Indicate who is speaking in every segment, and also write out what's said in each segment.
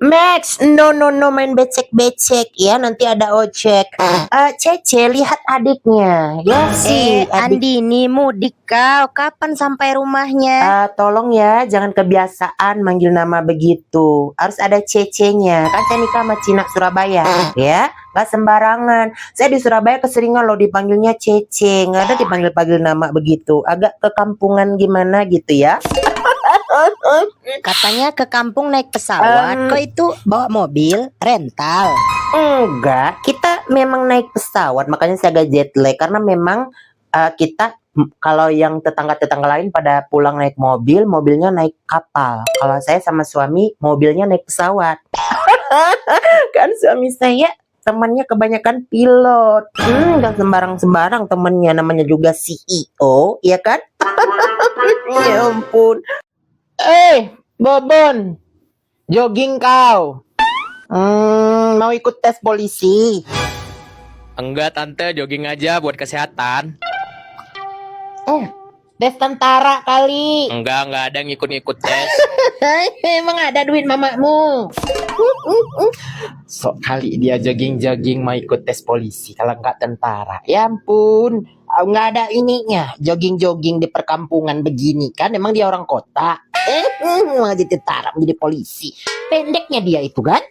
Speaker 1: Max, no main becek-becek ya, nanti ada ojek. Cece, lihat adiknya. Ya sih, adik.
Speaker 2: Andini mudik kau, kapan sampai rumahnya?
Speaker 1: Tolong ya, jangan kebiasaan manggil nama begitu. Harus ada Cece-nya. Kan saya nikah sama Cina Surabaya, ya. Nggak sembarangan. Saya di Surabaya keseringan loh dipanggilnya Cece. Nggak ada dipanggil-panggil nama begitu. Agak kekampungan gimana gitu ya.
Speaker 2: Katanya ke kampung naik pesawat, kok itu bawa mobil rental?
Speaker 1: Enggak, kita memang naik pesawat, makanya saya agak jet lag karena memang kita kalau yang tetangga-tetangga lain pada pulang naik mobil, mobilnya naik kapal. Kalau saya sama suami, mobilnya naik pesawat. Kan suami saya temannya kebanyakan pilot. Gak sembarang-sembarang temennya, namanya juga CEO, ya kan? Ya ampun. Bobon, jogging kau. Mau ikut tes polisi?
Speaker 3: Enggak tante, jogging aja buat kesehatan.
Speaker 1: Tes tentara kali.
Speaker 3: Enggak ada yang ngikut-ngikut tes.
Speaker 1: Emang ada duit mamamu?
Speaker 4: Sok kali dia jogging-jogging mau ikut tes polisi kalau nggak tentara. Ya ampun,
Speaker 1: Nggak ada ininya, jogging-jogging di perkampungan begini kan? Emang dia orang kota? Mau jadi tentara, menjadi polisi. Pendeknya dia itu kan?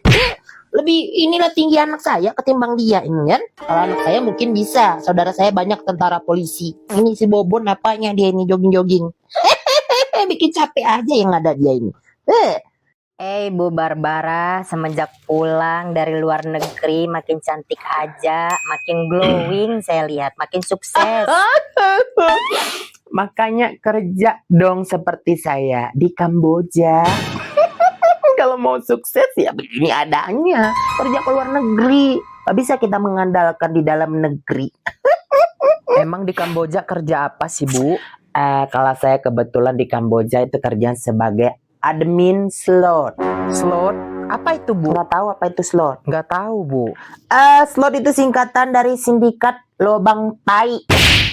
Speaker 1: Lebih inilah tinggi anak saya ketimbang dia ini kan? Kalau anak saya mungkin bisa. Saudara saya banyak tentara polisi. Ini si Bobon apanya dia ini jogging-jogging? Bikin capek aja yang ada dia ini.
Speaker 2: Bu Barbara, semenjak pulang dari luar negeri makin cantik aja, makin glowing saya lihat, makin sukses.
Speaker 4: makanya kerja dong seperti saya di Kamboja. Kalau mau sukses ya begini adanya, kerja ke luar negeri. Gak bisa kita mengandalkan di dalam negeri.
Speaker 1: Emang di Kamboja kerja apa sih, Bu?
Speaker 4: Kalau saya kebetulan di Kamboja itu kerjaan sebagai admin slot.
Speaker 1: Slot? Apa itu, Bu?
Speaker 4: Nggak tahu apa itu slot?
Speaker 1: Nggak tahu, Bu.
Speaker 4: Slot itu singkatan dari sindikat lobang tai.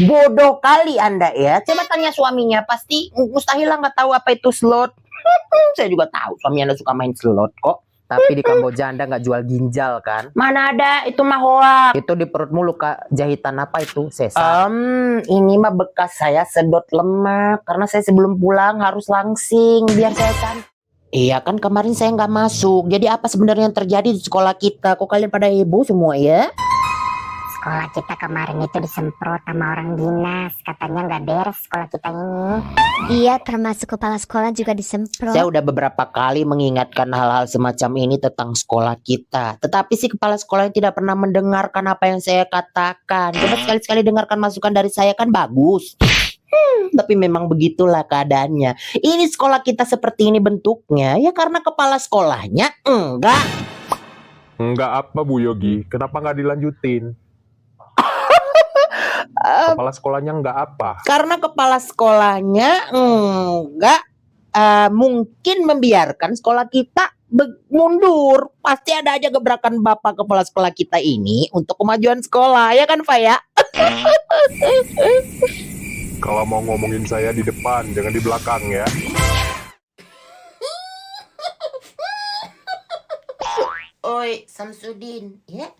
Speaker 4: Bodoh kali Anda ya.
Speaker 1: Coba tanya suaminya, pasti mustahil lah nggak tahu apa itu slot.
Speaker 4: Saya juga tahu suami Anda suka main slot kok.
Speaker 1: Tapi di Kamboja Anda nggak jual ginjal kan?
Speaker 4: Mana ada, itu mah hoak.
Speaker 1: Itu di perutmu luka jahitan apa itu? Sesar?
Speaker 4: Ini mah bekas saya sedot lemak. Karena saya sebelum pulang harus langsing biar saya cantik.
Speaker 1: Iya kan kemarin saya nggak masuk. Jadi apa sebenarnya yang terjadi di sekolah kita? Kok kalian pada heboh semua ya?
Speaker 5: Sekolah kita kemarin itu disemprot sama orang dinas, katanya nggak beres sekolah kita ini.
Speaker 6: Iya, termasuk kepala sekolah juga disemprot.
Speaker 1: Saya udah beberapa kali mengingatkan hal-hal semacam ini tentang sekolah kita. Tetapi si kepala sekolah tidak pernah mendengarkan apa yang saya katakan. Coba sekali-sekali dengarkan masukan dari saya kan bagus. Tapi memang begitulah keadaannya. Ini sekolah kita seperti ini bentuknya ya karena kepala sekolahnya enggak.
Speaker 7: Enggak apa Bu Yogi? Kenapa nggak dilanjutin? Kepala sekolahnya enggak apa?
Speaker 1: Karena kepala sekolahnya enggak mungkin membiarkan sekolah kita mundur. Pasti ada aja gebrakan bapak kepala sekolah kita ini untuk kemajuan sekolah, ya kan Pak ya?
Speaker 7: Kalau mau ngomongin saya di depan, jangan di belakang ya.
Speaker 1: Oi Samsudin, ya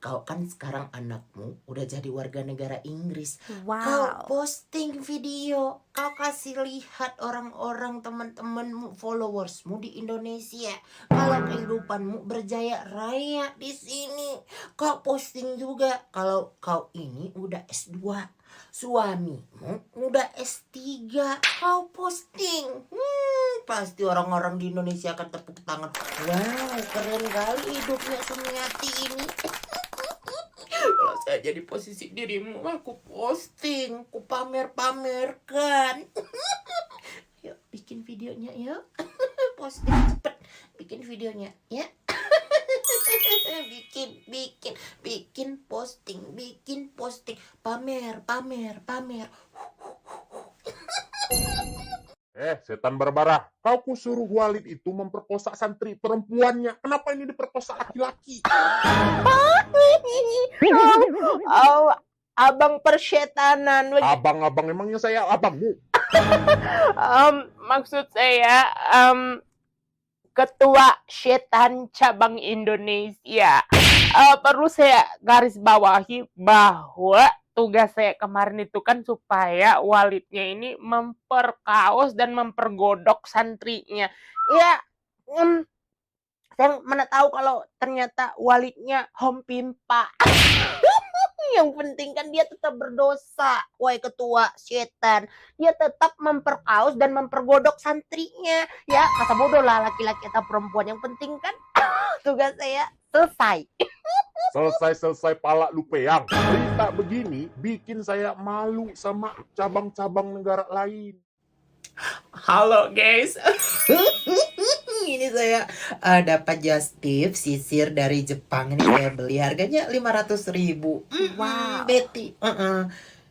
Speaker 1: kau kan sekarang anakmu udah jadi warga negara Inggris.
Speaker 6: Wow.
Speaker 1: Kau posting video, kau kasih lihat orang-orang teman-temanmu, followersmu di Indonesia. Kalau kehidupanmu berjaya raya di sini, kau posting juga kalau kau ini udah S2. Suamimu udah S3, kau posting. Pasti orang-orang di Indonesia akan tepuk tangan. Wow, keren kali hidupnya Sumiati ini. Kalau saya jadi posisi dirimu, aku posting, aku pamer-pamerkan. Yuk, bikin videonya yuk. Posting cepet, bikin videonya ya. bikin posting, pamer.
Speaker 7: Setan Barbara, kau kusuruh Walid itu memperkosa santri perempuannya. Kenapa ini diperkosa laki-laki?
Speaker 1: Abang persyetanan.
Speaker 7: Abang-abang, emangnya saya abangmu?
Speaker 8: Maksud saya,
Speaker 4: Ketua Setan Cabang Indonesia. Perlu saya garis bawahi bahwa tugas saya kemarin itu kan supaya Walidnya ini memperkaos dan mempergodok santrinya. Ya, saya mana tahu kalau ternyata Walidnya home pimpa. Yang penting kan dia tetap berdosa, wahai ketua setan. Dia tetap memperkaos dan mempergodok santrinya. Ya, masa bodoh lah laki-laki atau perempuan. Yang penting kan tugas saya selesai.
Speaker 7: Selesai pala lu peyang. Berita begini bikin saya malu sama cabang-cabang negara lain.
Speaker 1: Halo guys. Ini saya dapat just tip sisir dari Jepang. Ini saya beli harganya 500.000.
Speaker 2: Wow.
Speaker 1: Betty.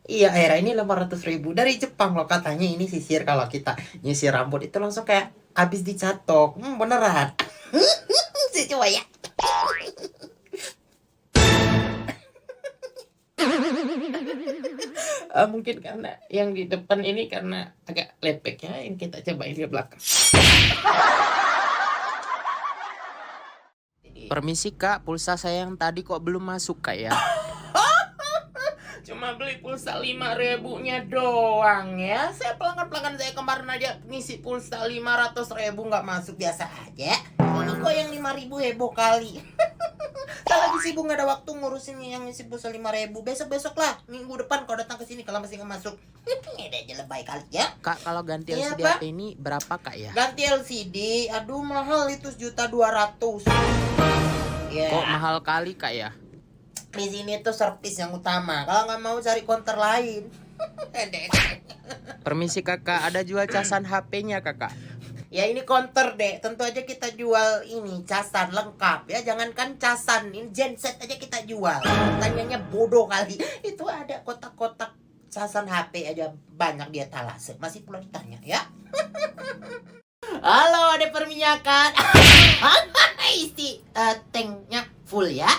Speaker 1: Iya, Era, ini 500.000 dari Jepang loh. Katanya ini sisir kalau kita nyisir rambut itu langsung kayak habis dicatok. Beneran. Saya coba ya. Mungkin karena yang di depan ini karena agak lepek ya. Ini kita cobain ke belakang.
Speaker 3: Permisi kak, pulsa saya yang tadi kok belum masuk kak ya?
Speaker 1: Cuma beli pulsa 5.000-nya doang ya. Saya pelanggan saya kemarin aja ngisi pulsa 500.000 nggak masuk, biasa aja. Ini kok yang 5.000 heboh kali. Saya lagi sibuk nggak ada waktu ngurusin yang ngisi pulsa 5.000. Besok lah, minggu depan kalau datang ke sini kalau masih nggak masuk. Ini aja lebay kali ya.
Speaker 3: Kak, kalau ganti
Speaker 1: Iya,
Speaker 3: LCD
Speaker 1: Pak.
Speaker 3: HP ini berapa kak ya?
Speaker 1: Ganti LCD, aduh mahal itu 1.200.000. Ya.
Speaker 3: Kok mahal kali kak ya?
Speaker 1: Di sini tuh servis yang utama. Kalau nggak mau cari counter lain.
Speaker 3: Permisi kakak, ada jual casan HP-nya kakak?
Speaker 1: Ya ini counter deh. Tentu aja kita jual ini casan lengkap ya. Jangankan casan, ini genset aja kita jual. Tanyanya bodoh kali. Itu ada kotak-kotak casan HP aja banyak dia talase. Masih pula ditanya ya. Halo, ada perminyakan. Isi tanknya full ya.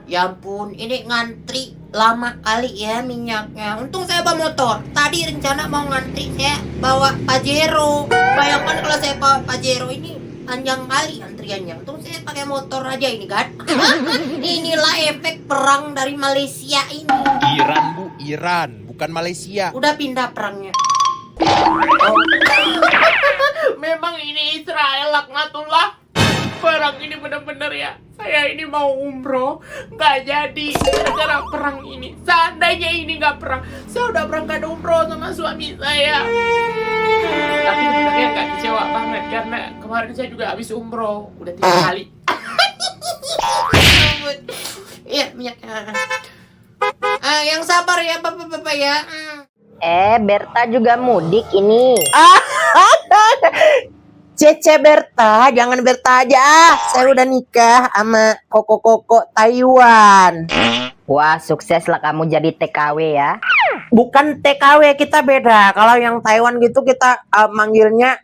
Speaker 1: Ya ampun, ini ngantri lama kali ya minyaknya. Untung saya bawa motor. Tadi rencana mau ngantri saya bawa Pajero. Bayangkan kalau saya bawa Pajero ini panjang kali antriannya. Untung saya pakai motor aja ini kan. Inilah efek perang dari Malaysia ini.
Speaker 8: Iran bu, Iran, bukan Malaysia.
Speaker 1: Udah pindah perangnya. Oh. Memang ini Israel laknatullah. Perang ini bener-bener ya. Saya ini mau umroh, nggak jadi gara-gara perang ini. Seandainya ini nggak perang, saya udah berangkat umroh sama suami saya. Tapi sebenarnya nggak kecewa banget karena kemarin saya juga habis umroh udah 3 kali. Iya minyaknya. Yang sabar ya bapak-bapak ya.
Speaker 2: Berta juga mudik ini.
Speaker 4: Cece Berta, jangan Berta aja. Saya udah nikah sama koko-koko Taiwan.
Speaker 2: Wah, sukses lah kamu jadi TKW ya.
Speaker 4: Bukan TKW, kita beda. Kalau yang Taiwan gitu kita manggilnya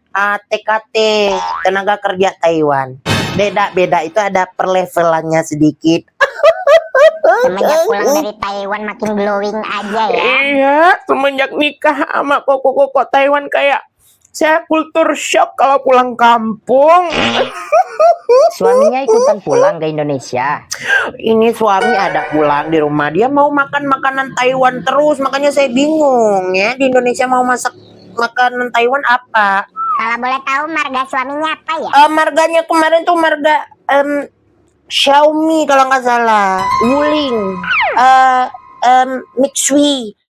Speaker 4: TKT, tenaga kerja Taiwan. Beda-beda, itu ada perlevelannya sedikit.
Speaker 5: Semenjak pulang dari Taiwan makin glowing aja ya.
Speaker 4: Iya, semenjak nikah sama koko-koko Taiwan kayak saya kultur shock kalau pulang kampung.
Speaker 2: Suaminya ikutan pulang ke Indonesia.
Speaker 4: Ini suami ada pulang di rumah, dia mau makan makanan Taiwan terus, makanya saya bingung ya, di Indonesia mau masak makanan Taiwan apa?
Speaker 5: Kalau boleh tahu marga suaminya apa ya?
Speaker 4: Marganya kemarin tuh marga Xiaomi kalau nggak salah, Wuling, Mitsui.